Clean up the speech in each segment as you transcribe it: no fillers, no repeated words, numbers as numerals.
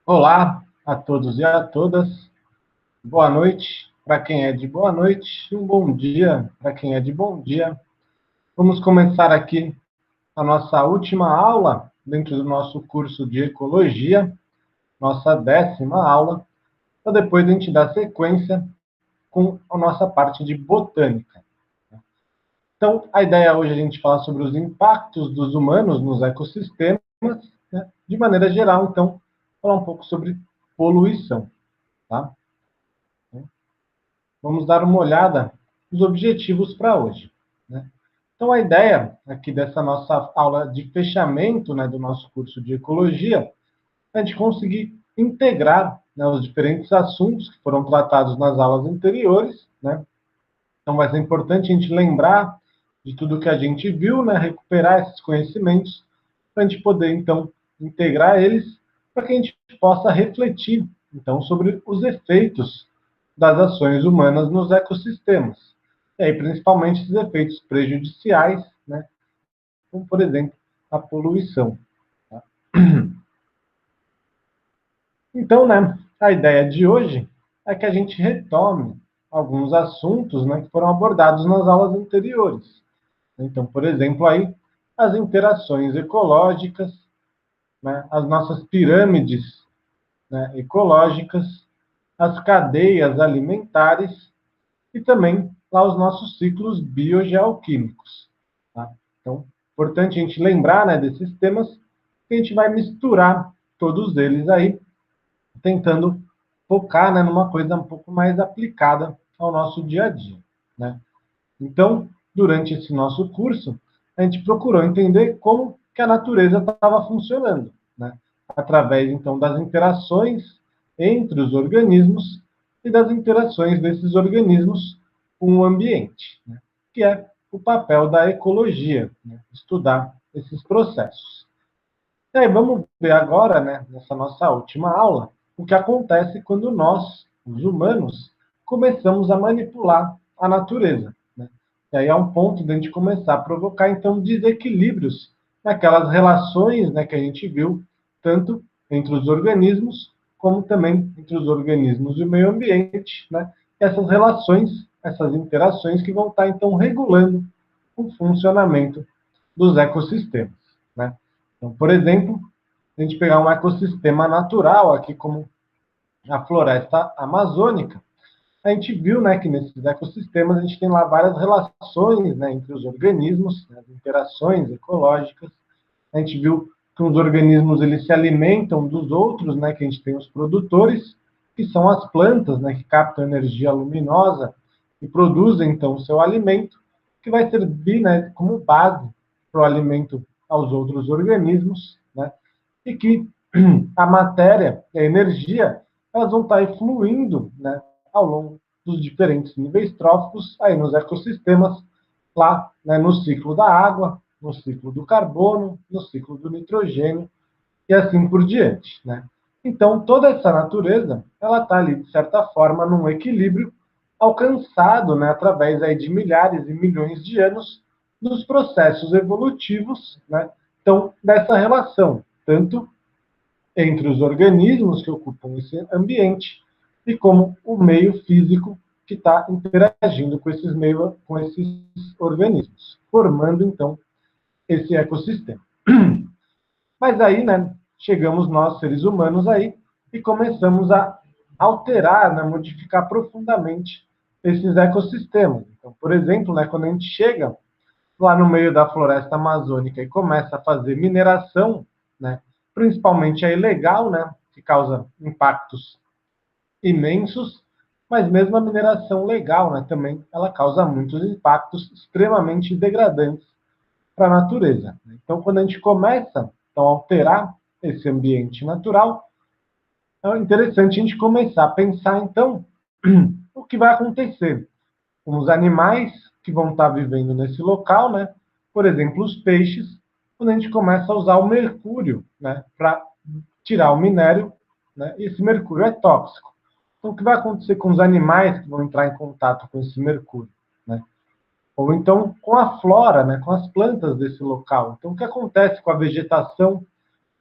Olá a todos e a todas. Boa noite para quem é de boa noite e um bom dia para quem é de bom dia. Vamos começar aqui a nossa última aula dentro do nosso curso de Ecologia, nossa 10ª aula, para depois a gente dar sequência com a nossa parte de Botânica. Então, a ideia hoje é a gente falar sobre os impactos dos humanos nos ecossistemas, né? De maneira geral, então, falar um pouco sobre poluição, tá? Vamos dar uma olhada nos objetivos para hoje, né? Então, a ideia aqui dessa nossa aula de fechamento, né, do nosso curso de Ecologia é a gente conseguir integrar, né, os diferentes assuntos que foram tratados nas aulas anteriores, né? Então, vai ser importante a gente lembrar de tudo que a gente viu, né, recuperar esses conhecimentos para a gente poder, então, integrar eles para que a gente possa refletir, então, sobre os efeitos das ações humanas nos ecossistemas. E aí, principalmente, esses efeitos prejudiciais, né, como, por exemplo, a poluição. Tá? Então, né, a ideia de hoje é que a gente retome alguns assuntos, né, que foram abordados nas aulas anteriores. Então, por exemplo, aí, as interações ecológicas, né, as nossas pirâmides, né, ecológicas, as cadeias alimentares e também lá os nossos ciclos biogeoquímicos. Tá? Então, importante a gente lembrar, né, desses temas, que a gente vai misturar todos eles aí, tentando focar, né, numa coisa um pouco mais aplicada ao nosso dia a dia. Né? Então, durante esse nosso curso, a gente procurou entender como que a natureza estava funcionando, né? Através, então, das interações entre os organismos e das interações desses organismos com o ambiente, né? Que é o papel da ecologia, né? Estudar esses processos. E aí, vamos ver agora, né, nessa nossa última aula, o que acontece quando nós, os humanos, começamos a manipular a natureza. Né? E aí é um ponto de a gente começar a provocar, então, desequilíbrios naquelas relações, né, que a gente viu, tanto entre os organismos, como também entre os organismos e o meio ambiente. Né? Essas relações, essas interações que vão estar, então, regulando o funcionamento dos ecossistemas. Né? Então, por exemplo, a gente pegar um ecossistema natural, aqui como a floresta amazônica, a gente viu, né, que nesses ecossistemas a gente tem lá várias relações, né, entre os organismos, né, as interações ecológicas. A gente viu que os organismos eles se alimentam dos outros, né, que a gente tem os produtores, que são as plantas, né, que captam energia luminosa e produzem então o seu alimento, que vai servir, né, como base para o alimento aos outros organismos, né, e que a matéria e a energia elas vão estar fluindo, né, ao longo dos diferentes níveis tróficos aí nos ecossistemas, lá, né, no ciclo da água, no ciclo do carbono, no ciclo do nitrogênio e assim por diante, né? Então, toda essa natureza, ela está ali, de certa forma, num equilíbrio alcançado, né, através aí de milhares e milhões de anos dos processos evolutivos, né? Então, dessa relação, tanto entre os organismos que ocupam esse ambiente e como o meio físico que está interagindo com esses organismos, formando, então, esse ecossistema. Mas aí, né, chegamos nós, seres humanos, aí, e começamos a alterar, né, modificar profundamente esses ecossistemas. Então, por exemplo, né, quando a gente chega lá no meio da floresta amazônica e começa a fazer mineração, né, principalmente a ilegal, né, que causa impactos imensos, mas mesmo a mineração legal, né, também ela causa muitos impactos extremamente degradantes para a natureza. Então, quando a gente começa então, a alterar esse ambiente natural, é interessante a gente começar a pensar, então, o que vai acontecer com os animais que vão estar vivendo nesse local, né? Por exemplo, os peixes, quando a gente começa a usar o mercúrio, né, para tirar o minério, né? E esse mercúrio é tóxico. Então, o que vai acontecer com os animais que vão entrar em contato com esse mercúrio, né? Ou então com a flora, né, com as plantas desse local. Então, o que acontece com a vegetação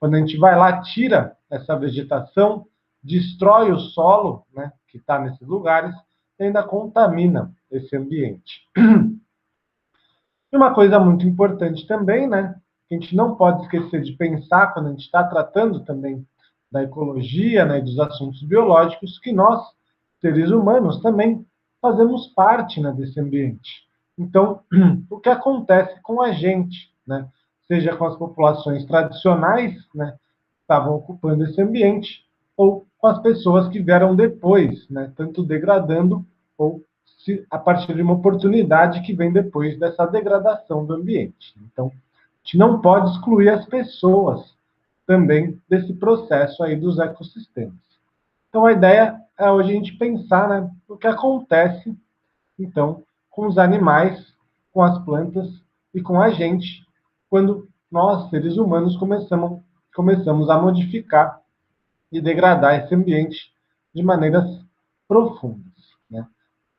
Quando a gente vai lá, tira essa vegetação, destrói o solo, né, que está nesses lugares, e ainda contamina esse ambiente. E uma coisa muito importante também, né, que a gente não pode esquecer de pensar quando a gente está tratando também da ecologia, né, e dos assuntos biológicos, que nós, seres humanos, também fazemos parte, né, desse ambiente. Então, o que acontece com a gente, né, seja com as populações tradicionais, né, que estavam ocupando esse ambiente, ou com as pessoas que vieram depois, né, tanto degradando ou a partir de uma oportunidade que vem depois dessa degradação do ambiente. Então, a gente não pode excluir as pessoas também desse processo aí dos ecossistemas. Então, a ideia é hoje a gente pensar, né, o que acontece, então, com os animais, com as plantas e com a gente, quando nós, seres humanos, começamos a modificar e degradar esse ambiente de maneiras profundas, né?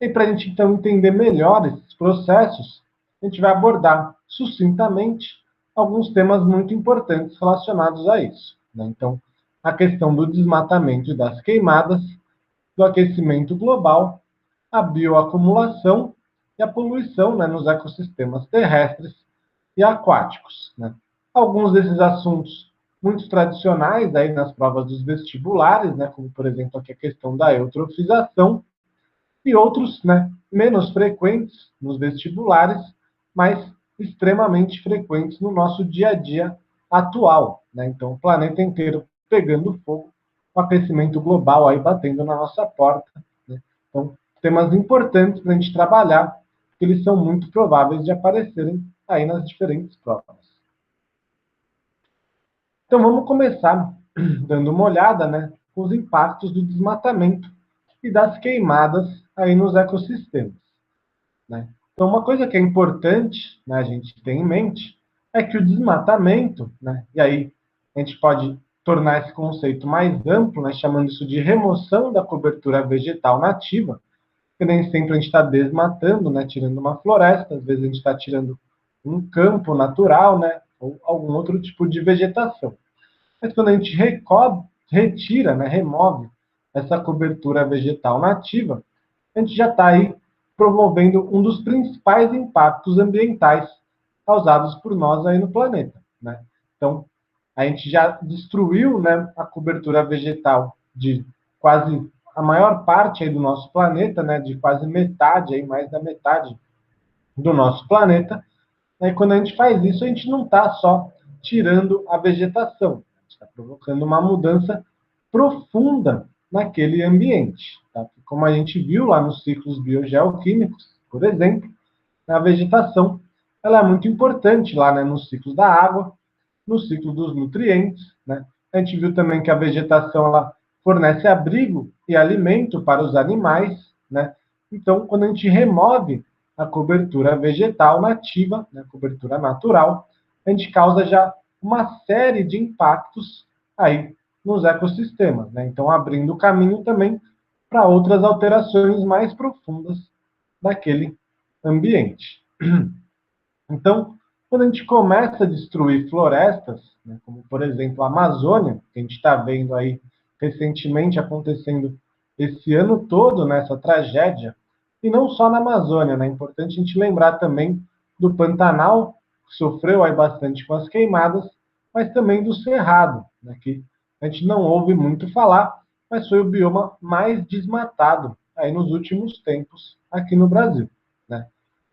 E para a gente, então, entender melhor esses processos, a gente vai abordar sucintamente alguns temas muito importantes relacionados a isso, né? Então, a questão do desmatamento e das queimadas, do aquecimento global, a bioacumulação e a poluição, né, nos ecossistemas terrestres e aquáticos, né? Alguns desses assuntos muito tradicionais aí nas provas dos vestibulares, né, como, por exemplo, aqui a questão da eutrofização, e outros, né, menos frequentes nos vestibulares, mas extremamente frequentes no nosso dia a dia atual, né? Então, o planeta inteiro pegando fogo, o aquecimento global aí batendo na nossa porta, né? Então, temas importantes para a gente trabalhar, porque eles são muito prováveis de aparecerem aí nas diferentes provas. Então, vamos começar dando uma olhada, né, com os impactos do desmatamento e das queimadas aí nos ecossistemas, né? Então, uma coisa que é importante, né, a gente ter em mente é que o desmatamento, né, e aí a gente pode tornar esse conceito mais amplo, né, chamando isso de remoção da cobertura vegetal nativa, que nem sempre a gente está desmatando, né, tirando uma floresta, às vezes a gente está tirando um campo natural, né, ou algum outro tipo de vegetação. Mas quando a gente retira, né, remove essa cobertura vegetal nativa, a gente já está aí promovendo um dos principais impactos ambientais causados por nós aí no planeta, né? Então, a gente já destruiu, né, a cobertura vegetal de quase a maior parte aí do nosso planeta, né, de quase metade, aí, mais da metade do nosso planeta. E quando a gente faz isso, a gente não está só tirando a vegetação, a gente está provocando uma mudança profunda naquele ambiente. Tá? Como a gente viu lá nos ciclos biogeoquímicos, por exemplo, a vegetação ela é muito importante lá, né, nos ciclos da água, no ciclo dos nutrientes, né? A gente viu também que a vegetação ela fornece abrigo e alimento para os animais, né? Então, quando a gente remove a cobertura vegetal nativa, né, cobertura natural, a gente causa já uma série de impactos aí nos ecossistemas, né? Então, abrindo caminho também para outras alterações mais profundas daquele ambiente. Então, quando a gente começa a destruir florestas, né, como por exemplo a Amazônia, que a gente está vendo aí recentemente acontecendo esse ano todo nessa tragédia, e não só na Amazônia, né? É importante a gente lembrar também do Pantanal, que sofreu aí bastante com as queimadas, mas também do Cerrado, né, que a gente não ouve muito falar, mas foi o bioma mais desmatado aí nos últimos tempos aqui no Brasil, né?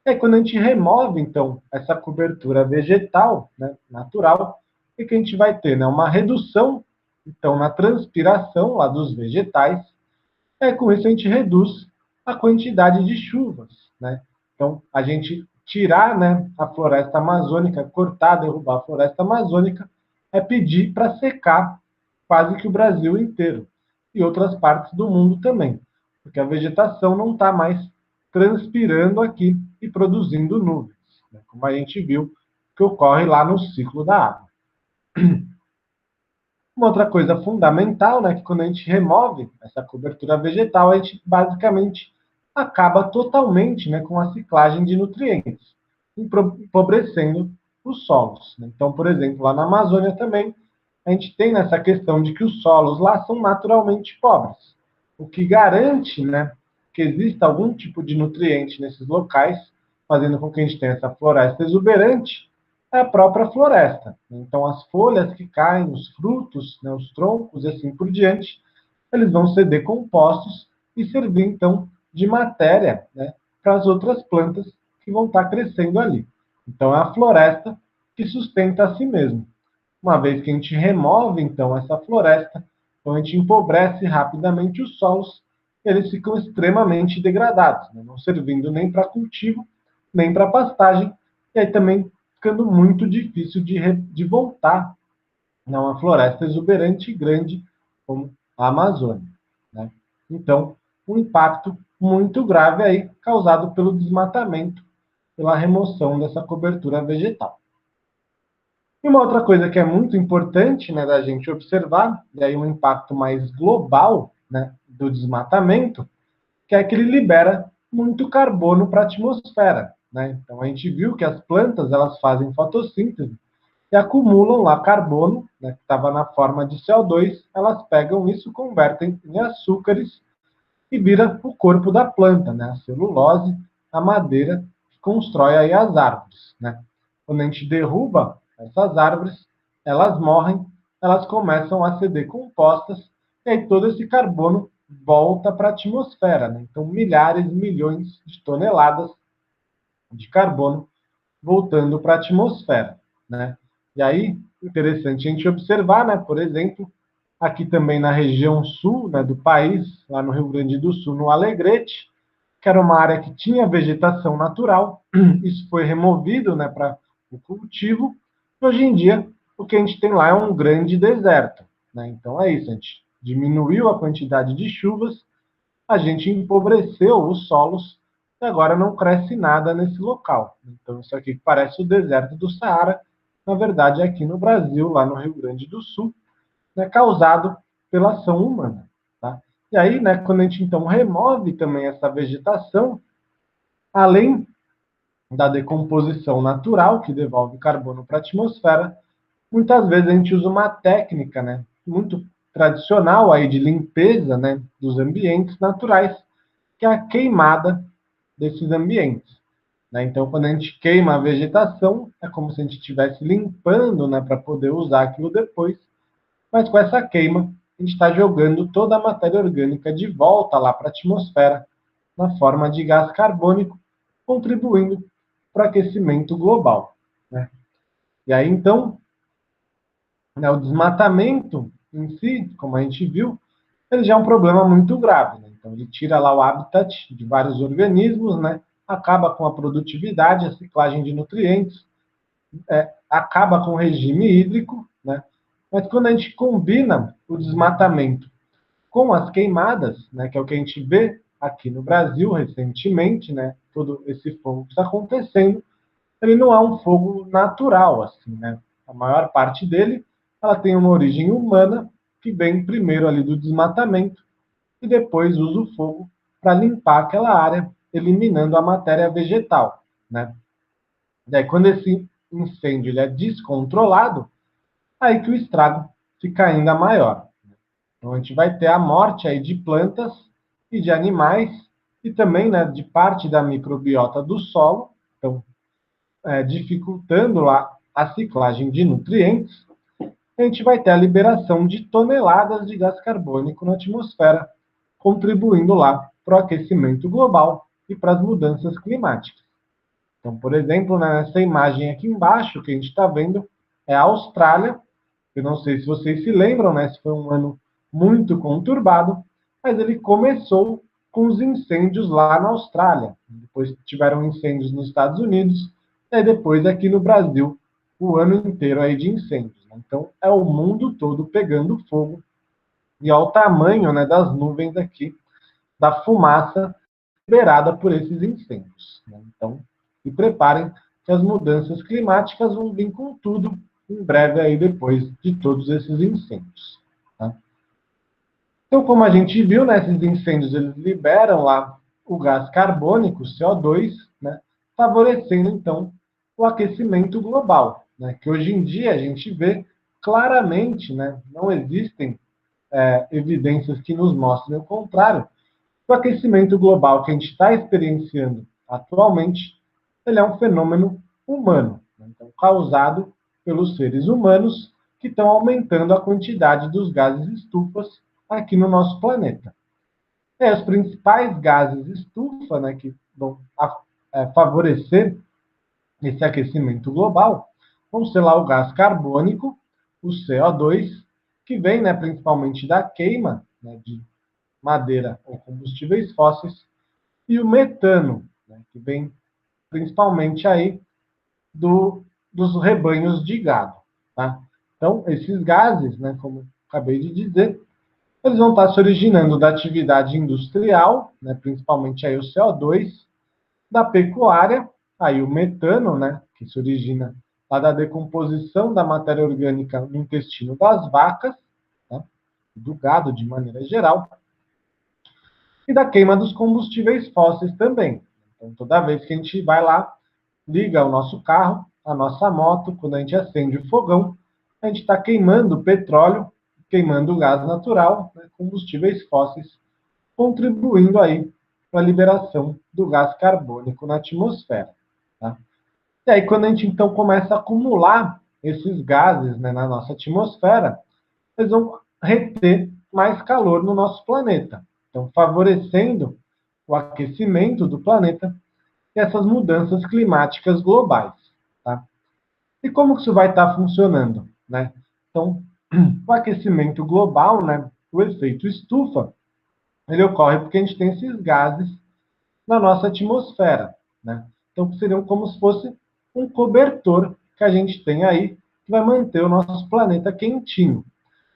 É quando a gente remove, então, essa cobertura vegetal, né, natural, o que a gente vai ter? Né, uma redução, então, na transpiração lá dos vegetais. Com isso a gente reduz a quantidade de chuvas, né? Então, a gente tirar, né, a floresta amazônica, cortar, derrubar a floresta amazônica, é pedir para secar quase que o Brasil inteiro e outras partes do mundo também, porque a vegetação não está mais transpirando aqui e produzindo nuvens, né, como a gente viu que ocorre lá no ciclo da água. Uma outra coisa fundamental, né, que quando a gente remove essa cobertura vegetal, a gente basicamente acaba totalmente, né, com a ciclagem de nutrientes, empobrecendo os solos, né? Então, por exemplo, lá na Amazônia também, a gente tem nessa questão de que os solos lá são naturalmente pobres, o que garante, né, que exista algum tipo de nutriente nesses locais, fazendo com que a gente tenha essa floresta exuberante, é a própria floresta. Então, as folhas que caem, os frutos, né, os troncos e assim por diante, eles vão ser decompostos e servir, então, de matéria, né, para as outras plantas que vão estar crescendo ali. Então, é a floresta que sustenta a si mesmo. Uma vez que a gente remove, então, essa floresta, então a gente empobrece rapidamente os solos, eles ficam extremamente degradados, né? Não servindo nem para cultivo, nem para pastagem, e aí também ficando muito difícil de voltar a uma floresta exuberante e grande como a Amazônia, né? Então, um impacto muito grave aí causado pelo desmatamento, pela remoção dessa cobertura vegetal. E uma outra coisa que é muito importante, né, da gente observar, e aí um impacto mais global, né, do desmatamento, que é que ele libera muito carbono para a atmosfera, né? Então a gente viu que as plantas elas fazem fotossíntese e acumulam lá carbono, né, que estava na forma de CO2, elas pegam isso, convertem em açúcares e vira o corpo da planta, né? A celulose, a madeira que constrói aí as árvores, né? Quando a gente derruba essas árvores, elas morrem, elas começam a ser decompostas e aí todo esse carbono volta para a atmosfera, né? Então milhares, milhões de toneladas de carbono voltando para a atmosfera, né? E aí, interessante a gente observar, né? Por exemplo, aqui também na região sul, né, do país, lá no Rio Grande do Sul, no Alegrete, que era uma área que tinha vegetação natural, isso foi removido, né, para o cultivo, e hoje em dia o que a gente tem lá é um grande deserto, né? Então é isso, a gente diminuiu a quantidade de chuvas, a gente empobreceu os solos e agora não cresce nada nesse local. Então, isso aqui que parece o deserto do Saara, na verdade é aqui no Brasil, lá no Rio Grande do Sul, né, causado pela ação humana. Tá? E aí, né, quando a gente então remove também essa vegetação, além da decomposição natural, que devolve carbono para a atmosfera, muitas vezes a gente usa uma técnica, né, muito tradicional aí de limpeza, né, dos ambientes naturais, que é a queimada desses ambientes, né? Então, quando a gente queima a vegetação, é como se a gente estivesse limpando, né, para poder usar aquilo depois, mas com essa queima, a gente está jogando toda a matéria orgânica de volta lá para a atmosfera, na forma de gás carbônico, contribuindo para o aquecimento global, né? E aí, então, né, o desmatamento em si, como a gente viu, ele já é um problema muito grave, né? Então, ele tira lá o habitat de vários organismos, né? Acaba com a produtividade, a ciclagem de nutrientes, acaba com o regime hídrico, né? Mas quando a gente combina o desmatamento com as queimadas, né, que é o que a gente vê aqui no Brasil recentemente, né, todo esse fogo que está acontecendo, ele não é um fogo natural, assim, né? A maior parte dele, ela tem uma origem humana que vem primeiro ali do desmatamento e depois usa o fogo para limpar aquela área, eliminando a matéria vegetal, né? E aí, quando esse incêndio ele é descontrolado, aí que o estrago fica ainda maior. Então, a gente vai ter a morte aí de plantas e de animais e também, né, de parte da microbiota do solo, então, dificultando lá a ciclagem de nutrientes, a gente vai ter a liberação de toneladas de gás carbônico na atmosfera, contribuindo lá para o aquecimento global e para as mudanças climáticas. Então, por exemplo, nessa imagem aqui embaixo que a gente está vendo é a Austrália. Eu não sei se vocês se lembram, né? Esse foi um ano muito conturbado, mas ele começou com os incêndios lá na Austrália. Depois tiveram incêndios nos Estados Unidos, e depois aqui no Brasil, o ano inteiro aí de incêndios. Né? Então, é o mundo todo pegando fogo, e ao tamanho, né, das nuvens aqui, da fumaça liberada por esses incêndios. Né? Então, se preparem que as mudanças climáticas vão vir com tudo em breve aí depois de todos esses incêndios. Tá? Então, como a gente viu, né, esses incêndios eles liberam lá o gás carbônico, CO2, né, favorecendo então o aquecimento global, né, que hoje em dia a gente vê claramente, né, não existem evidências que nos mostrem o contrário. O aquecimento global que a gente está experienciando atualmente, ele é um fenômeno humano, né? Então, causado pelos seres humanos que estão aumentando a quantidade dos gases estufas aqui no nosso planeta. Os principais gases estufa, né, que vão favorecer esse aquecimento global vão ser lá o gás carbônico, o CO2, que vem, né, principalmente da queima, né, de madeira ou combustíveis fósseis, e o metano, né, que vem principalmente aí dos rebanhos de gado. Tá? Então, esses gases, né, como acabei de dizer, eles vão estar se originando da atividade industrial, né, principalmente aí o CO2, da pecuária, aí o metano, né, que se origina lá da decomposição da matéria orgânica no intestino das vacas, né, do gado de maneira geral, e da queima dos combustíveis fósseis também. Então, toda vez que a gente vai lá, liga o nosso carro, a nossa moto, quando a gente acende o fogão, a gente está queimando petróleo, queimando gás natural, né, combustíveis fósseis, contribuindo aí para a liberação do gás carbônico na atmosfera. Tá? E aí, quando a gente então começa a acumular esses gases, né, na nossa atmosfera, eles vão reter mais calor no nosso planeta. Então, favorecendo o aquecimento do planeta e essas mudanças climáticas globais. Tá? E como que isso vai estar funcionando? Né? Então, o aquecimento global, né, o efeito estufa, ele ocorre porque a gente tem esses gases na nossa atmosfera. Né? Então, seriam como se fosse um cobertor que a gente tem aí, que vai manter o nosso planeta quentinho.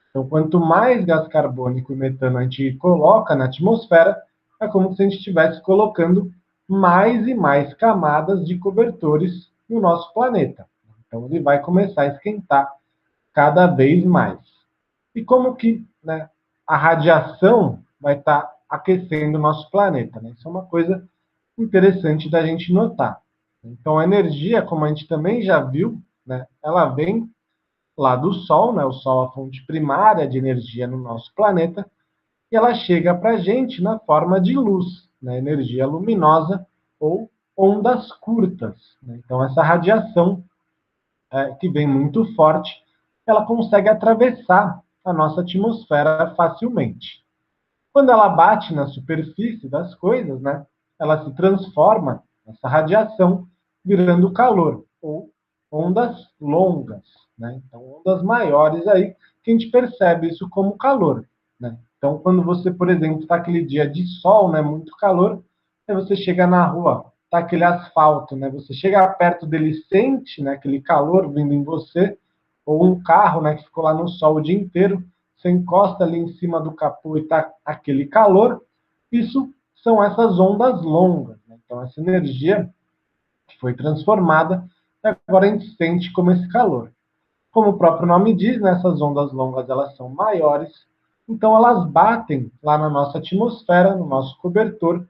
Então, quanto mais gás carbônico e metano a gente coloca na atmosfera, é como se a gente estivesse colocando mais e mais camadas de cobertores no nosso planeta. Então, ele vai começar a esquentar cada vez mais. E como que, né, a radiação vai estar aquecendo o nosso planeta? Né? Isso é uma coisa interessante da gente notar. Então, a energia, como a gente também já viu, né, ela vem lá do Sol, né? O Sol é a fonte primária de energia no nosso planeta, e ela chega para a gente na forma de luz, né? Energia luminosa ou ondas curtas. Né? Então, essa radiação que vem muito forte, ela consegue atravessar a nossa atmosfera facilmente. Quando ela bate na superfície das coisas, né? Ela se transforma, essa radiação, virando calor, ou ondas longas, né? Então, ondas maiores aí, que a gente percebe isso como calor, né? Então, quando você, por exemplo, está aquele dia de sol, né, muito calor, aí você chega na rua, tá aquele asfalto, né? Você chega perto dele, sente, né, aquele calor vindo em você, ou um carro, né, que ficou lá no sol o dia inteiro, você encosta ali em cima do capô e tá aquele calor, isso são essas ondas longas, né? Então, essa energia que foi transformada, agora a gente sente como esse calor. Como o próprio nome diz, né, essas ondas longas elas são maiores, então elas batem lá na nossa atmosfera, no nosso cobertor,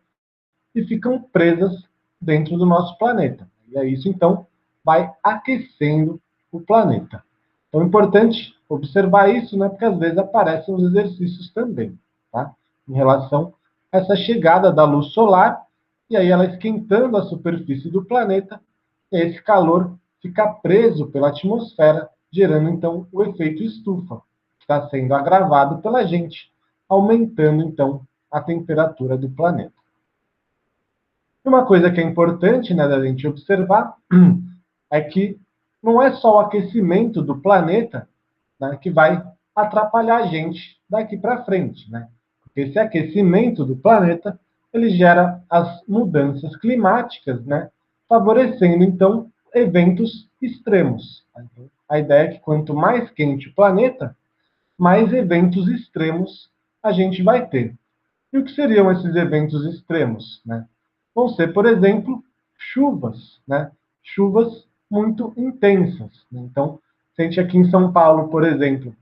e ficam presas dentro do nosso planeta. E é isso, então, vai aquecendo o planeta. Então é importante observar isso, né, porque às vezes aparecem os exercícios também, tá? Em relação a essa chegada da luz solar, e aí ela esquentando a superfície do planeta, e esse calor fica preso pela atmosfera, gerando então o efeito estufa, que está sendo agravado pela gente, aumentando então a temperatura do planeta. E uma coisa que é importante, né, da gente observar é que não é só o aquecimento do planeta, né, que vai atrapalhar a gente daqui para frente, né? Porque esse aquecimento do planeta ele gera as mudanças climáticas, né, favorecendo então eventos extremos. Então, a ideia é que quanto mais quente o planeta, mais eventos extremos a gente vai ter. E o que seriam esses eventos extremos, né? Vão ser, por exemplo, chuvas, né? Chuvas muito intensas. Né? Então, se a gente aqui em São Paulo, por exemplo,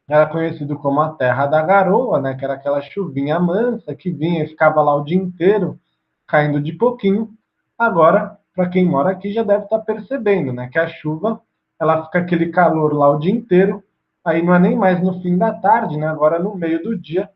era conhecido como a terra da garoa, né? Que era aquela chuvinha mansa que vinha e ficava lá o dia inteiro, caindo de pouquinho. Agora, para quem mora aqui, já deve estar percebendo, né? Que a chuva ela fica aquele calor lá o dia inteiro, aí não é nem mais no fim da tarde, né? Agora no meio do dia,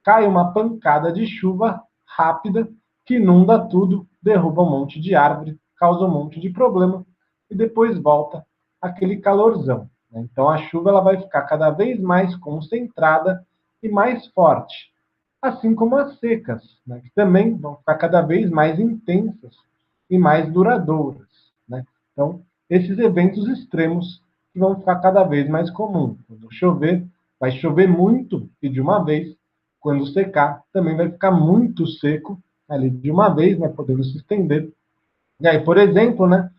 cai uma pancada de chuva rápida que inunda tudo, derruba um monte de árvore, causa um monte de problema e depois volta aquele calorzão, né? Então a chuva ela vai ficar cada vez mais concentrada e mais forte, assim como as secas, né, que também vão ficar cada vez mais intensas e mais duradouras, né? Então, esses eventos extremos que vão ficar cada vez mais comuns. Quando chover, vai chover muito e de uma vez. Quando secar, também vai ficar muito seco ali de uma vez, né, podendo se estender. E aí, por exemplo, né,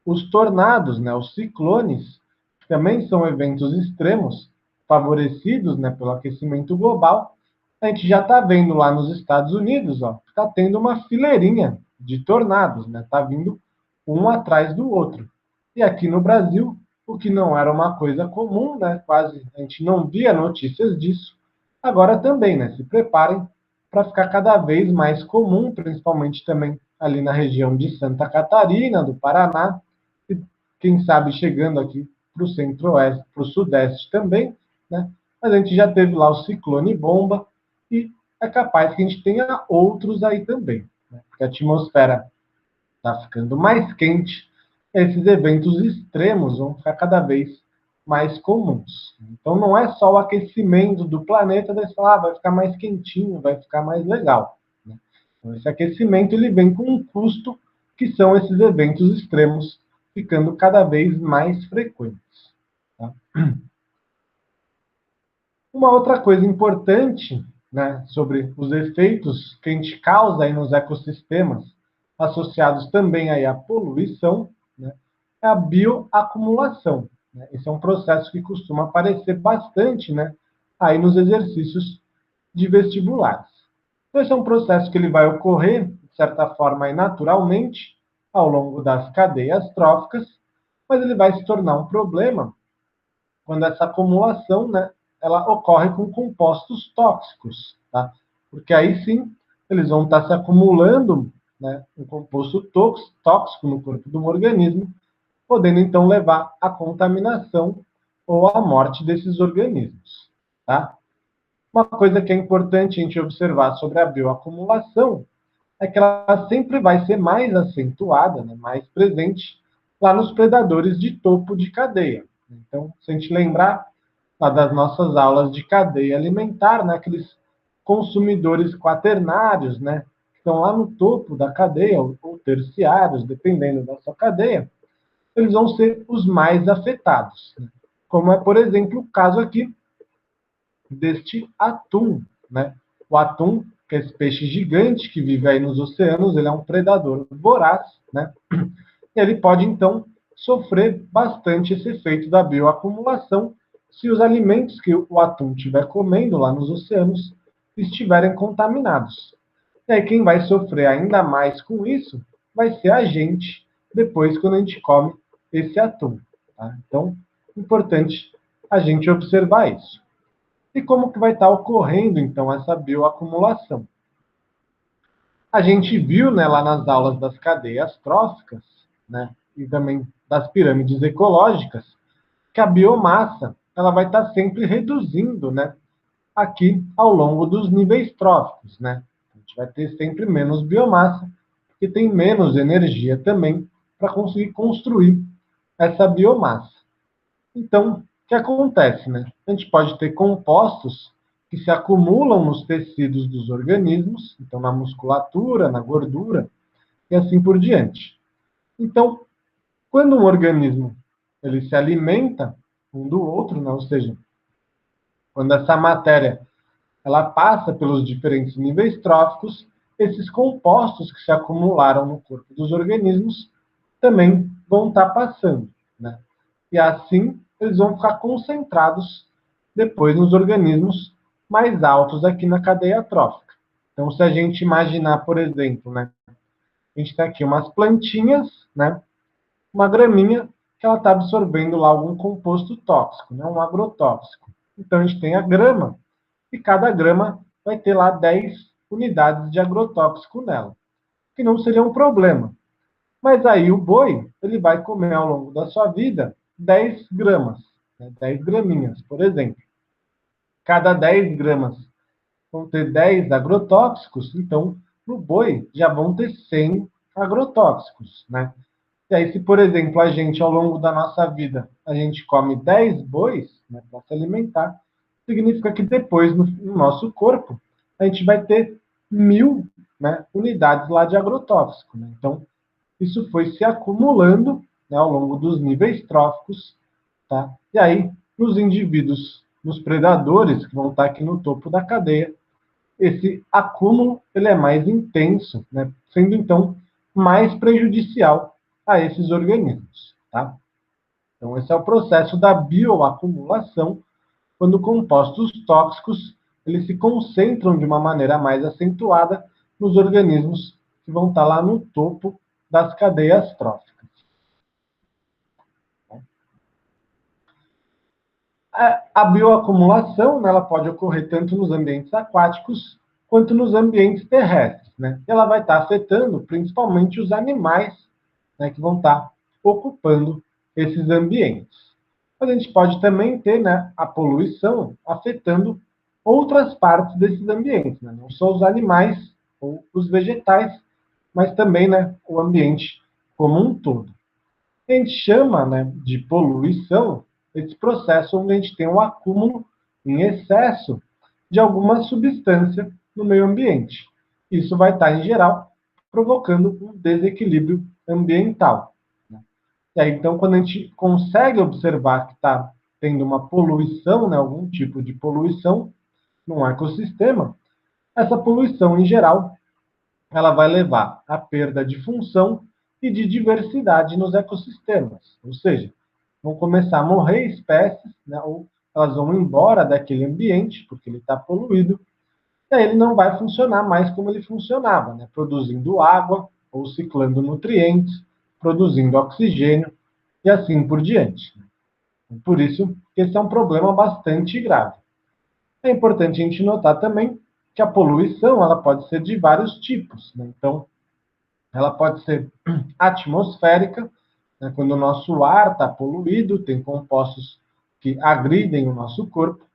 os tornados, né, os ciclones, que também são eventos extremos, favorecidos, né, pelo aquecimento global. A gente já está vendo lá nos Estados Unidos, ó, está tendo uma fileirinha de tornados, né, está vindo um atrás do outro. E aqui no Brasil, o que não era uma coisa comum, né, quase a gente não via notícias disso, agora também, né, se preparem para ficar cada vez mais comum, principalmente também ali na região de Santa Catarina, do Paraná, e quem sabe chegando aqui para o centro-oeste, para o sudeste também, né? Mas a gente já teve lá o ciclone bomba e é capaz que a gente tenha outros aí também, né? Porque a atmosfera está ficando mais quente, esses eventos extremos vão ficar cada vez mais comuns. Então não é só o aquecimento do planeta, vai falar, vai ficar mais quentinho, vai ficar mais legal, né? Então, esse aquecimento ele vem com um custo, que são esses eventos extremos ficando cada vez mais frequentes. Tá? Uma outra coisa importante, né, sobre os efeitos que a gente causa aí nos ecossistemas, associados também aí à poluição, né, é a bioacumulação, né? Esse é um processo que costuma aparecer bastante, né, aí nos exercícios de vestibulares. Então, esse é um processo que ele vai ocorrer, de certa forma, aí, naturalmente, ao longo das cadeias tróficas, mas ele vai se tornar um problema quando essa acumulação, né, ela ocorre com compostos tóxicos, tá? Porque aí sim eles vão estar se acumulando, né, um composto tóxico no corpo do organismo, podendo então levar à contaminação ou à morte desses organismos, tá? Uma coisa que é importante a gente observar sobre a bioacumulação é que ela sempre vai ser mais acentuada, né, mais presente lá nos predadores de topo de cadeia. Então, se a gente lembrar lá das nossas aulas de cadeia alimentar, né, aqueles consumidores quaternários, né, que estão lá no topo da cadeia, ou terciários, dependendo da sua cadeia, eles vão ser os mais afetados. Né? Como é, por exemplo, o caso aqui deste atum, né? O atum, que é esse peixe gigante que vive aí nos oceanos, ele é um predador voraz, né? E ele pode, então, sofrer bastante esse efeito da bioacumulação se os alimentos que o atum estiver comendo lá nos oceanos estiverem contaminados. E aí quem vai sofrer ainda mais com isso vai ser a gente, depois quando a gente come esse atum. Tá? Então, importante a gente observar isso. E como que vai estar ocorrendo, então, essa bioacumulação? A gente viu, né, lá nas aulas das cadeias tróficas, né, e também das pirâmides ecológicas, que a biomassa ela vai estar sempre reduzindo, né, aqui ao longo dos níveis tróficos, né? A gente vai ter sempre menos biomassa, porque tem menos energia também para conseguir construir essa biomassa. Então, o que acontece, né? A gente pode ter compostos que se acumulam nos tecidos dos organismos, então na musculatura, na gordura e assim por diante. Então, quando um organismo ele se alimenta um do outro, né? Ou seja, quando essa matéria ela passa pelos diferentes níveis tróficos, esses compostos que se acumularam no corpo dos organismos também vão estar passando, né? E assim eles vão ficar concentrados depois nos organismos mais altos aqui na cadeia trófica. Então, se a gente imaginar, por exemplo, né, a gente tem aqui umas plantinhas, né, uma graminha que ela está absorvendo lá algum composto tóxico, né, um agrotóxico. Então, a gente tem a grama, e cada grama vai ter lá 10 unidades de agrotóxico nela, que não seria um problema. Mas aí o boi, ele vai comer ao longo da sua vida 10 gramas, né, 10 graminhas, por exemplo. Cada 10 gramas vão ter 10 agrotóxicos, então no boi já vão ter 100 agrotóxicos, né? E aí, se, por exemplo, a gente, ao longo da nossa vida, a gente come 10 bois, né, para se alimentar, significa que depois, no nosso corpo, a gente vai ter 1.000, né, unidades lá de agrotóxico. Né? Então, isso foi se acumulando, né, ao longo dos níveis tróficos, tá? E aí, nos indivíduos, nos predadores, que vão estar aqui no topo da cadeia, esse acúmulo ele é mais intenso, né? Sendo então mais prejudicial a esses organismos. Tá? Então, esse é o processo da bioacumulação, quando compostos tóxicos eles se concentram de uma maneira mais acentuada nos organismos que vão estar lá no topo das cadeias tróficas. A bioacumulação, né, ela pode ocorrer tanto nos ambientes aquáticos quanto nos ambientes terrestres. Né? E ela vai estar afetando principalmente os animais, né, que vão estar ocupando esses ambientes. Mas a gente pode também ter, né, a poluição afetando outras partes desses ambientes, né? Não só os animais ou os vegetais, mas também, né, o ambiente como um todo. A gente chama, né, de poluição esse processo onde a gente tem um acúmulo em excesso de alguma substância no meio ambiente. Isso vai estar, em geral, provocando um desequilíbrio ambiental. Né? E aí, então, quando a gente consegue observar que está tendo uma poluição, né, algum tipo de poluição num ecossistema, essa poluição, em geral, ela vai levar à perda de função e de diversidade nos ecossistemas. Ou seja, vão começar a morrer espécies, né, ou elas vão embora daquele ambiente, porque ele está poluído, e aí ele não vai funcionar mais como ele funcionava, né, produzindo água ou ciclando nutrientes, produzindo oxigênio e assim por diante. Por isso, esse é um problema bastante grave. É importante a gente notar também que a poluição ela pode ser de vários tipos. Né? Então, ela pode ser atmosférica, né? Quando o nosso ar está poluído, tem compostos que agridem o nosso corpo.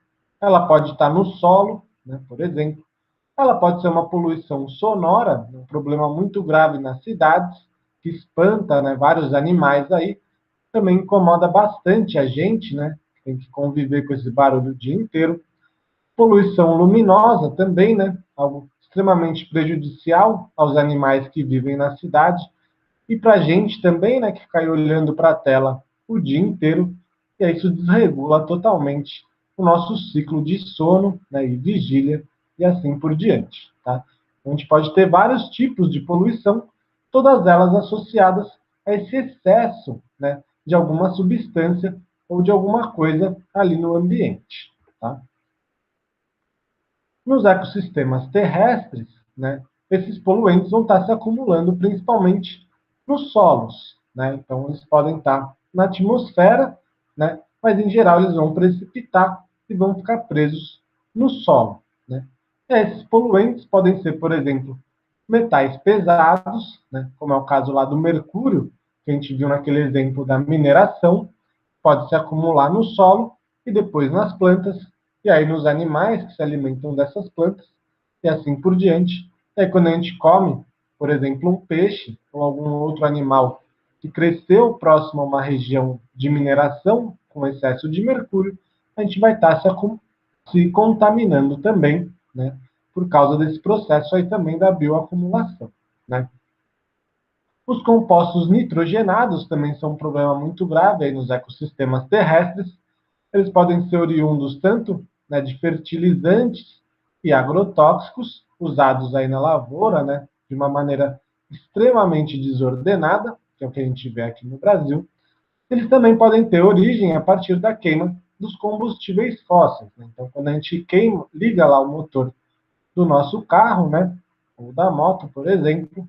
Ela pode estar no solo, né? Por exemplo. Ela pode ser uma poluição sonora, um problema muito grave nas cidades, que espanta, né, vários animais aí. Também incomoda bastante a gente, né? Tem que conviver com esse barulho o dia inteiro. Poluição luminosa também, né? Algo extremamente prejudicial aos animais que vivem na cidade e para a gente também, né? Que fica aí olhando para a tela o dia inteiro e aí isso desregula totalmente o nosso ciclo de sono, né, e vigília e assim por diante. Tá? A gente pode ter vários tipos de poluição, todas elas associadas a esse excesso, né, de alguma substância ou de alguma coisa ali no ambiente. Tá? Nos ecossistemas terrestres, né, esses poluentes vão estar se acumulando principalmente nos solos. Né? Então, eles podem estar na atmosfera, né, mas em geral eles vão precipitar e vão ficar presos no solo. Né? E esses poluentes podem ser, por exemplo, metais pesados, né, como é o caso lá do mercúrio, que a gente viu naquele exemplo da mineração, pode se acumular no solo e depois nas plantas, e aí nos animais que se alimentam dessas plantas, e assim por diante. E aí, quando a gente come, por exemplo, um peixe ou algum outro animal que cresceu próximo a uma região de mineração com excesso de mercúrio, a gente vai estar se contaminando também, né, por causa desse processo aí também da bioacumulação. Né? Os compostos nitrogenados também são um problema muito grave aí nos ecossistemas terrestres. Eles podem ser oriundos tanto, né, de fertilizantes e agrotóxicos usados aí na lavoura, né, de uma maneira extremamente desordenada, que é o que a gente vê aqui no Brasil. Eles também podem ter origem a partir da queima dos combustíveis fósseis. Né? Então, quando a gente liga lá o motor do nosso carro, né, ou da moto, por exemplo,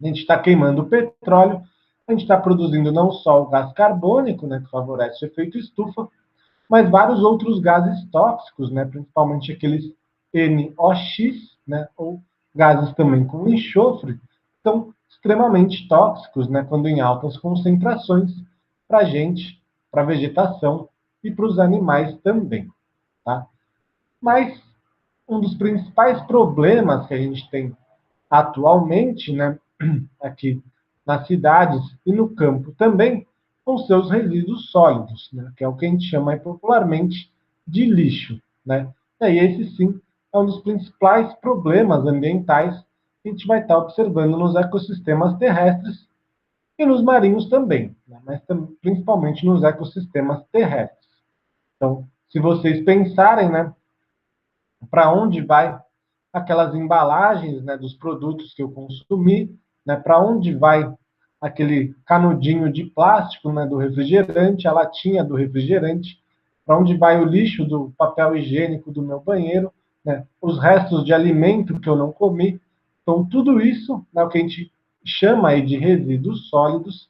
a gente está queimando petróleo, a gente está produzindo não só o gás carbônico, né, que favorece o efeito estufa, mas vários outros gases tóxicos, né, principalmente aqueles NOx, né, ou gases também com enxofre, são extremamente tóxicos, né, quando em altas concentrações, para a gente, para a vegetação e para os animais também. Tá? Mas um dos principais problemas que a gente tem atualmente, né, aqui nas cidades e no campo também, com seus resíduos sólidos, né, que é o que a gente chama popularmente de lixo. Né? E aí, esse sim é um dos principais problemas ambientais que a gente vai estar observando nos ecossistemas terrestres e nos marinhos também, né, mas principalmente nos ecossistemas terrestres. Então, se vocês pensarem, né, para onde vai aquelas embalagens, né, dos produtos que eu consumi, né, para onde vai aquele canudinho de plástico, né, do refrigerante, a latinha do refrigerante, para onde vai o lixo do papel higiênico do meu banheiro, né, os restos de alimento que eu não comi. Então, tudo isso é o que a gente chama aí de resíduos sólidos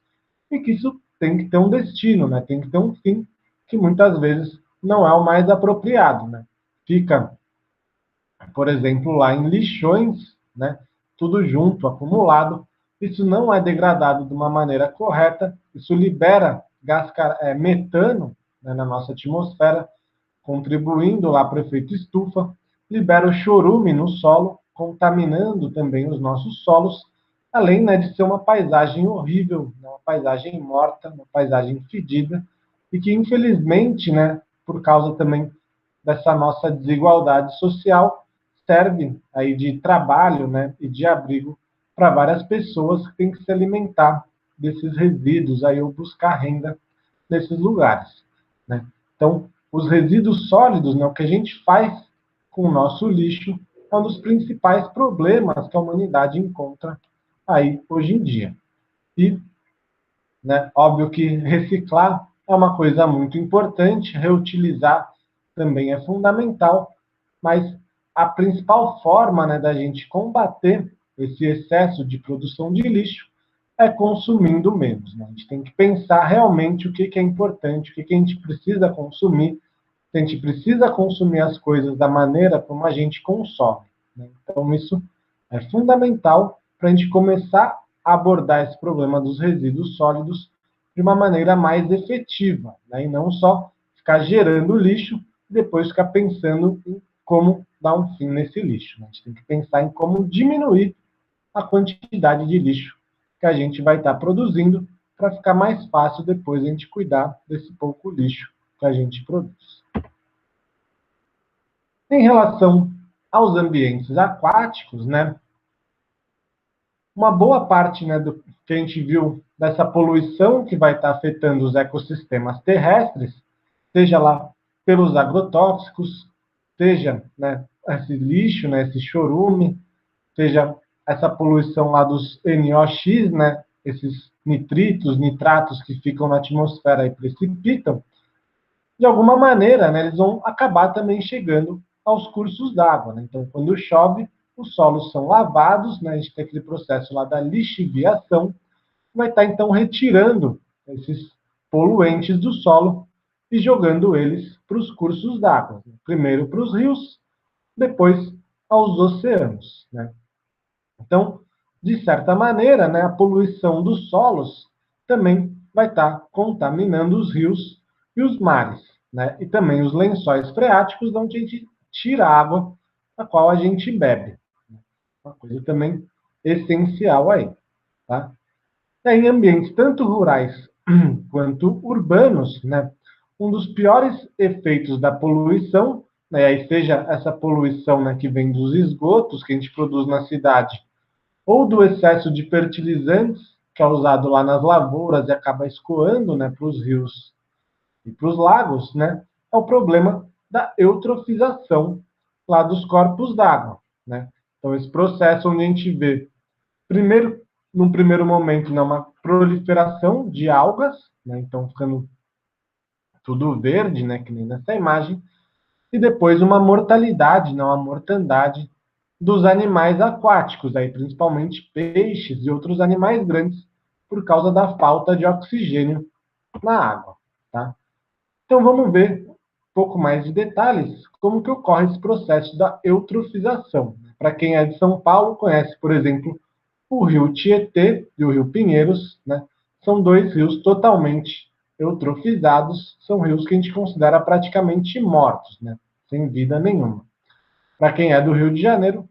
e que isso tem que ter um destino, né, tem que ter um fim que muitas vezes não é o mais apropriado, né. Fica, por exemplo, lá em lixões, né, tudo junto, acumulado, isso não é degradado de uma maneira correta, isso libera gás metano, né, na nossa atmosfera, contribuindo lá para o efeito estufa, libera o chorume no solo, contaminando também os nossos solos, além, né, de ser uma paisagem horrível, né, uma paisagem morta, uma paisagem fedida, e que infelizmente, né, por causa também dessa nossa desigualdade social, serve aí de trabalho, né, e de abrigo para várias pessoas que têm que se alimentar desses resíduos aí ou buscar renda nesses lugares, né? Então, os resíduos sólidos, né, o que a gente faz com o nosso lixo, é um dos principais problemas que a humanidade encontra aí hoje em dia. E, né, óbvio que reciclar é uma coisa muito importante, reutilizar também é fundamental, mas a principal forma, né, da gente combater esse excesso de produção de lixo é consumindo menos. Né? A gente tem que pensar realmente o que é importante, o que a gente precisa consumir, se a gente precisa consumir as coisas da maneira como a gente consome. Né? Então, isso é fundamental para a gente começar a abordar esse problema dos resíduos sólidos de uma maneira mais efetiva, né? E não só ficar gerando lixo e depois ficar pensando em como dar um fim nesse lixo. Né? A gente tem que pensar em como diminuir a quantidade de lixo que a gente vai estar produzindo para ficar mais fácil depois a gente cuidar desse pouco lixo que a gente produz. Em relação aos ambientes aquáticos, né, uma boa parte, né, do que a gente viu dessa poluição que vai estar afetando os ecossistemas terrestres, seja lá pelos agrotóxicos, seja, né, esse lixo, né, esse chorume, seja essa poluição lá dos NOx, né, esses nitritos, nitratos que ficam na atmosfera e precipitam, de alguma maneira, né, eles vão acabar também chegando aos cursos d'água. Né? Então, quando chove, os solos são lavados, né, a gente tem aquele processo lá da lixiviação, vai estar, então, retirando esses poluentes do solo e jogando eles para os cursos d'água. Primeiro para os rios, depois aos oceanos. Né? Então, de certa maneira, né, a poluição dos solos também vai estar contaminando os rios e os mares, né, e também os lençóis freáticos, de onde a gente tira a água a qual a gente bebe. Uma coisa também essencial aí. Tá? Em ambientes tanto rurais quanto urbanos, né, um dos piores efeitos da poluição, né, aí seja essa poluição, né, que vem dos esgotos que a gente produz na cidade, ou do excesso de fertilizantes, que é usado lá nas lavouras e acaba escoando, né, para os rios e para os lagos, né, é o problema da eutrofização lá dos corpos d'água. Né? Então, esse processo onde a gente vê, primeiro, num primeiro momento, né, uma proliferação de algas, né, então ficando tudo verde, né, que nem nessa imagem, e depois uma mortalidade, não, uma mortandade dos animais aquáticos, aí, principalmente peixes e outros animais grandes, por causa da falta de oxigênio na água. Tá? Então vamos ver um pouco mais de detalhes como que ocorre esse processo da eutrofização. Para quem é de São Paulo, conhece, por exemplo, o rio Tietê e o rio Pinheiros, né? São dois rios totalmente eutrofizados são rios que a gente considera praticamente mortos, né? Sem vida nenhuma. Para quem é do Rio de Janeiro,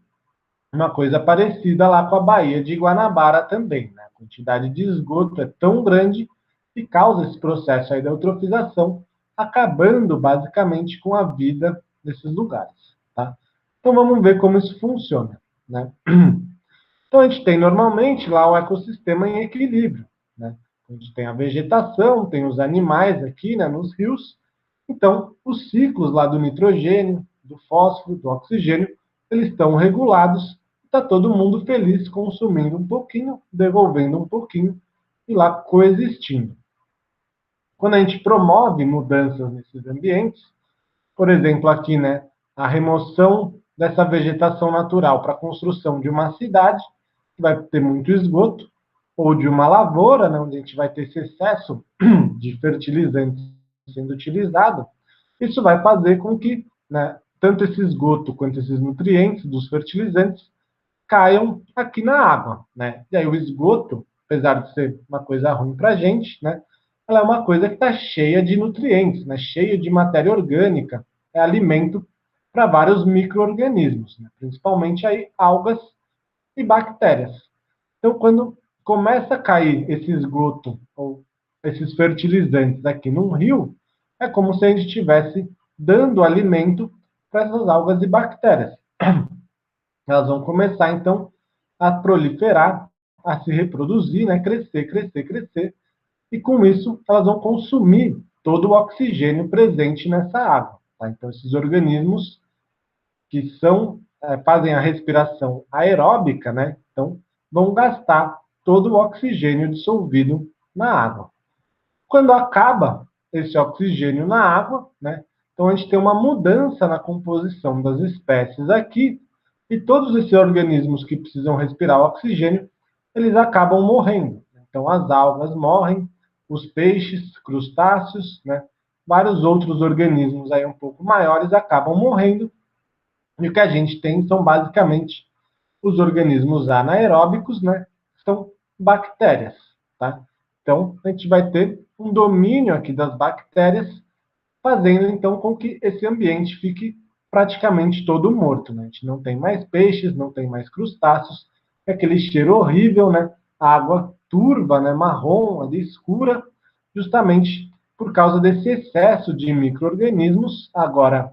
uma coisa parecida lá com a Baía de Guanabara também, né? A quantidade de esgoto é tão grande que causa esse processo aí da eutrofização, acabando basicamente com a vida desses lugares, tá? Então vamos ver como isso funciona, né? Então a gente tem normalmente lá o ecossistema em equilíbrio, né? A gente tem a vegetação, tem os animais aqui, né, nos rios. Então os ciclos lá do nitrogênio, do fósforo, do oxigênio, eles estão regulados. Está todo mundo feliz consumindo um pouquinho, devolvendo um pouquinho e lá coexistindo. Quando a gente promove mudanças nesses ambientes, por exemplo, aqui, né, a remoção dessa vegetação natural para a construção de uma cidade, que vai ter muito esgoto, ou de uma lavoura, né, onde a gente vai ter esse excesso de fertilizantes sendo utilizado, isso vai fazer com que, né, tanto esse esgoto quanto esses nutrientes dos fertilizantes caiam aqui na água, né? E aí o esgoto, apesar de ser uma coisa ruim para a gente, né, ela é uma coisa que está cheia de nutrientes, né, cheia de matéria orgânica, é alimento para vários micro-organismos, né, principalmente aí algas e bactérias. Então, quando começa a cair esse esgoto ou esses fertilizantes aqui num rio, é como se a gente estivesse dando alimento para essas algas e bactérias. Elas vão começar, então, a proliferar, a se reproduzir, né? Crescer, crescer, crescer. E com isso, elas vão consumir todo o oxigênio presente nessa água. Tá? Então, esses organismos que fazem a respiração aeróbica, né? Então, vão gastar todo o oxigênio dissolvido na água. Quando acaba esse oxigênio na água, né? Então, a gente tem uma mudança na composição das espécies aqui, e todos esses organismos que precisam respirar oxigênio, eles acabam morrendo. Então, as algas morrem, os peixes, crustáceos, né? Vários outros organismos aí um pouco maiores acabam morrendo, e o que a gente tem são basicamente os organismos anaeróbicos, né? São bactérias, tá? Então, a gente vai ter um domínio aqui das bactérias, fazendo então com que esse ambiente fique praticamente todo morto, né? A gente não tem mais peixes, não tem mais crustáceos, é aquele cheiro horrível, né? A água turva, né? Marrom, ali escura, justamente por causa desse excesso de micro-organismos, agora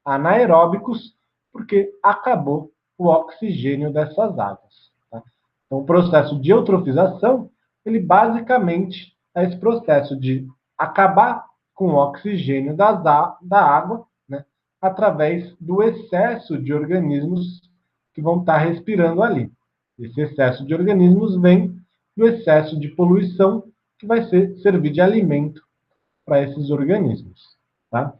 anaeróbicos, porque acabou o oxigênio dessas águas. Tá? Então, o processo de eutrofização, ele basicamente é esse processo de acabar com o oxigênio da água, né, através do excesso de organismos que vão estar respirando ali. Esse excesso de organismos vem do excesso de poluição que vai servir de alimento para esses organismos. Tá?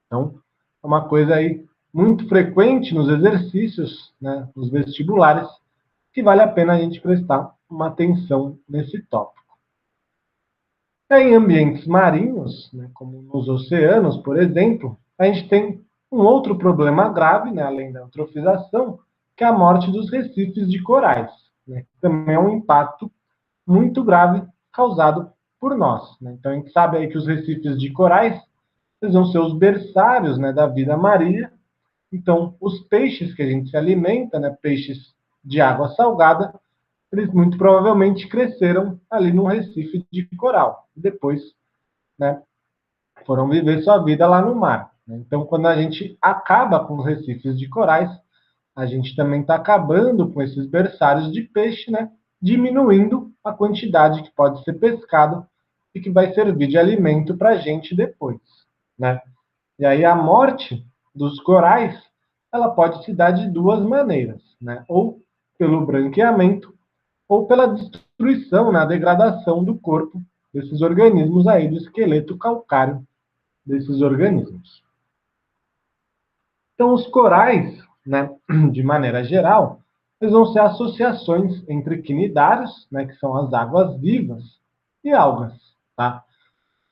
Então, é uma coisa aí muito frequente nos exercícios, né, nos vestibulares, que vale a pena a gente prestar uma atenção nesse tópico. Em ambientes marinhos, né, como nos oceanos, por exemplo, a gente tem um outro problema grave, né, além da eutrofização, que é a morte dos recifes de corais, né, que também é um impacto muito grave causado por nós. Né? Então, a gente sabe aí que os recifes de corais eles vão ser os berçários, né, da vida marinha. Então, os peixes que a gente se alimenta, né, peixes de água salgada, eles muito provavelmente cresceram ali no recife de coral. E depois, né, foram viver sua vida lá no mar. Né? Então, quando a gente acaba com os recifes de corais, a gente também está acabando com esses berçários de peixe, né, diminuindo a quantidade que pode ser pescado e que vai servir de alimento para a gente depois. Né? E aí a morte dos corais, ela pode se dar de duas maneiras, né? Ou pelo branqueamento, ou pela destruição, na degradação do corpo desses organismos aí, do esqueleto calcário desses organismos. Então, os corais, né, de maneira geral, eles vão ser associações entre quinidários, né, que são as águas vivas, e algas, tá?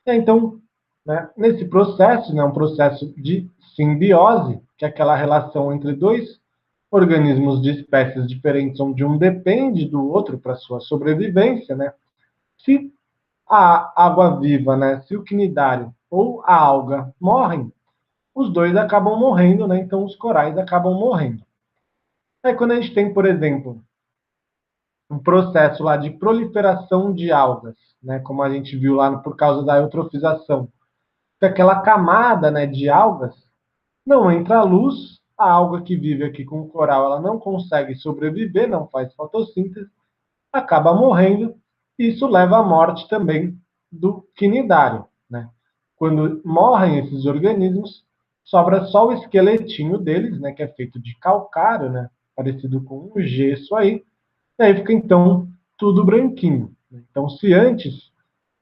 Então, né, nesse processo, né, um processo de simbiose, que é aquela relação entre dois organismos de espécies diferentes, onde um depende do outro para sua sobrevivência, né? Se a água-viva, né, se o quinidário ou a alga morrem, os dois acabam morrendo, né, então os corais acabam morrendo. Aí quando a gente tem, por exemplo, um processo lá de proliferação de algas, né, como a gente viu lá por causa da eutrofização, que aquela camada, né, de algas não entra a luz, a alga que vive aqui com o coral ela não consegue sobreviver, não faz fotossíntese, acaba morrendo, e isso leva à morte também do quinidário, né? Quando morrem esses organismos, sobra só o esqueletinho deles, né, que é feito de calcário, né, parecido com um gesso aí, e aí fica então tudo branquinho. Então, se antes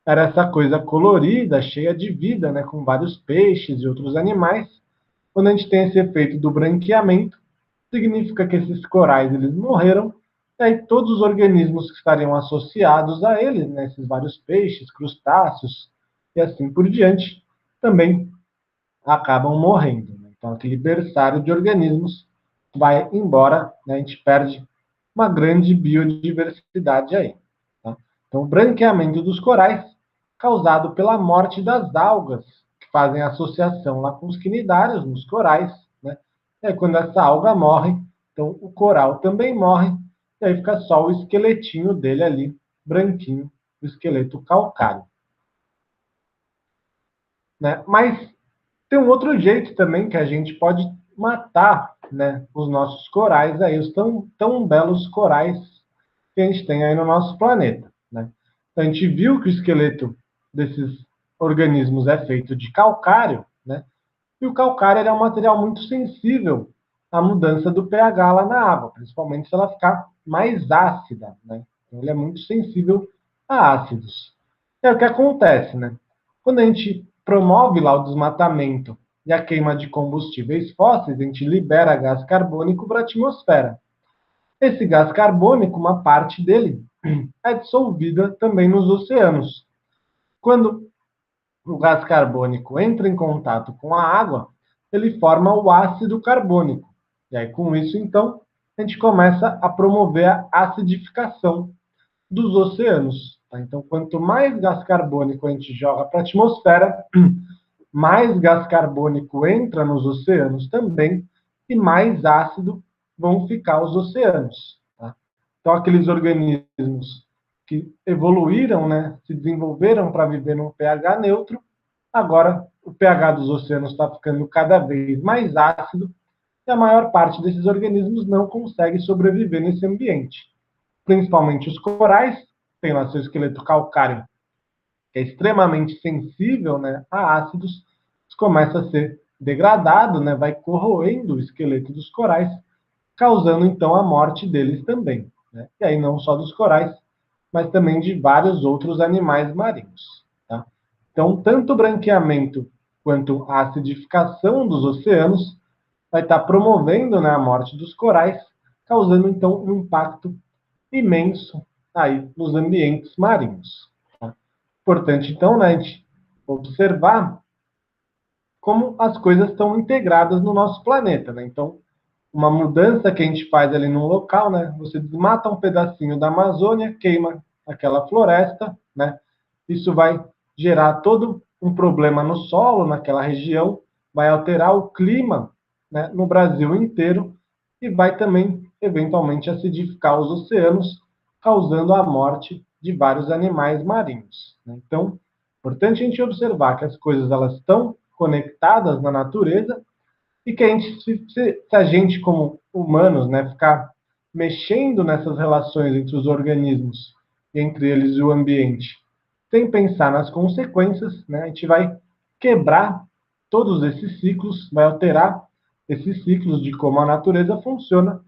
era essa coisa colorida, cheia de vida, né, com vários peixes e outros animais, quando a gente tem esse efeito do branqueamento, significa que esses corais eles morreram, e aí todos os organismos que estariam associados a eles, né, esses vários peixes, crustáceos e assim por diante, também acabam morrendo. Né? Então, aquele berçário de organismos vai embora, né? A gente perde uma grande biodiversidade aí. Tá? Então, o branqueamento dos corais, causado pela morte das algas, que fazem associação lá com os quinidários, nos corais, né? E aí, quando essa alga morre, então o coral também morre, e aí fica só o esqueletinho dele ali, branquinho, o esqueleto calcário. Né? Mas tem um outro jeito também que a gente pode matar, né, os nossos corais aí, os tão belos corais que a gente tem aí no nosso planeta. Né? Então, a gente viu que o esqueleto desses organismos é feito de calcário, né? E o calcário é um material muito sensível à mudança do pH lá na água, principalmente se ela ficar mais ácida. Né? Então, ele é muito sensível a ácidos. É o que acontece, né? Quando a gente promove lá o desmatamento e a queima de combustíveis fósseis, a gente libera gás carbônico para a atmosfera. Esse gás carbônico, uma parte dele, é dissolvida também nos oceanos. Quando o gás carbônico entra em contato com a água, ele forma o ácido carbônico. E aí, com isso, então, a gente começa a promover a acidificação dos oceanos. Tá? Então, quanto mais gás carbônico a gente joga para a atmosfera, mais gás carbônico entra nos oceanos também e mais ácido vão ficar os oceanos. Tá? Então, aqueles organismos que evoluíram, né, se desenvolveram para viver num pH neutro, agora o pH dos oceanos está ficando cada vez mais ácido e a maior parte desses organismos não consegue sobreviver nesse ambiente. Principalmente os corais, têm lá seu esqueleto calcário, que é extremamente sensível, né, a ácidos, começa a ser degradado, né, vai corroendo o esqueleto dos corais, causando então a morte deles também. Né? E aí não só dos corais, mas também de vários outros animais marinhos. Tá? Então, tanto o branqueamento quanto a acidificação dos oceanos vai estar promovendo, né, a morte dos corais, causando então um impacto imenso aí nos ambientes marinhos. Tá? Importante, então, né, a gente observar como as coisas estão integradas no nosso planeta. Né? Então, uma mudança que a gente faz ali num local, né? Você desmata um pedacinho da Amazônia, queima aquela floresta, né? Isso vai gerar todo um problema no solo naquela região, vai alterar o clima, né, no Brasil inteiro e vai também eventualmente acidificar os oceanos, causando a morte de vários animais marinhos. Né? Então, é importante a gente observar que as coisas elas estão conectadas na natureza e que a gente, se a gente como humanos, né, ficar mexendo nessas relações entre os organismos, entre eles e o ambiente, sem pensar nas consequências, né, a gente vai quebrar todos esses ciclos, vai alterar esses ciclos de como a natureza funciona,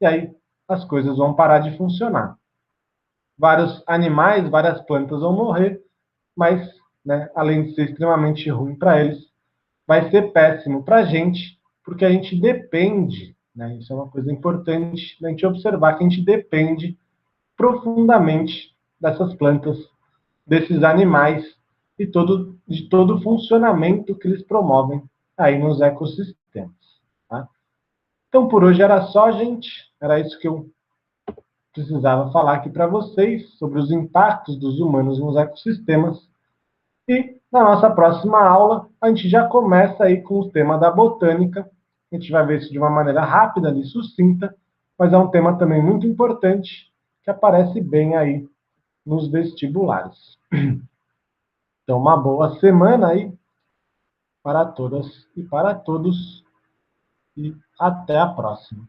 e aí as coisas vão parar de funcionar. Vários animais, várias plantas vão morrer, mas, né, além de ser extremamente ruim para eles, vai ser péssimo para a gente, porque a gente depende, né? Isso é uma coisa importante a gente observar, que a gente depende profundamente dessas plantas, desses animais e de todo o funcionamento que eles promovem aí nos ecossistemas. Tá? Então, por hoje era só, gente. Era isso que eu precisava falar aqui para vocês sobre os impactos dos humanos nos ecossistemas. E na nossa próxima aula, a gente já começa aí com o tema da botânica. A gente vai ver isso de uma maneira rápida e sucinta, mas é um tema também muito importante, que aparece bem aí nos vestibulares. Então, uma boa semana aí para todas e para todos, e até a próxima.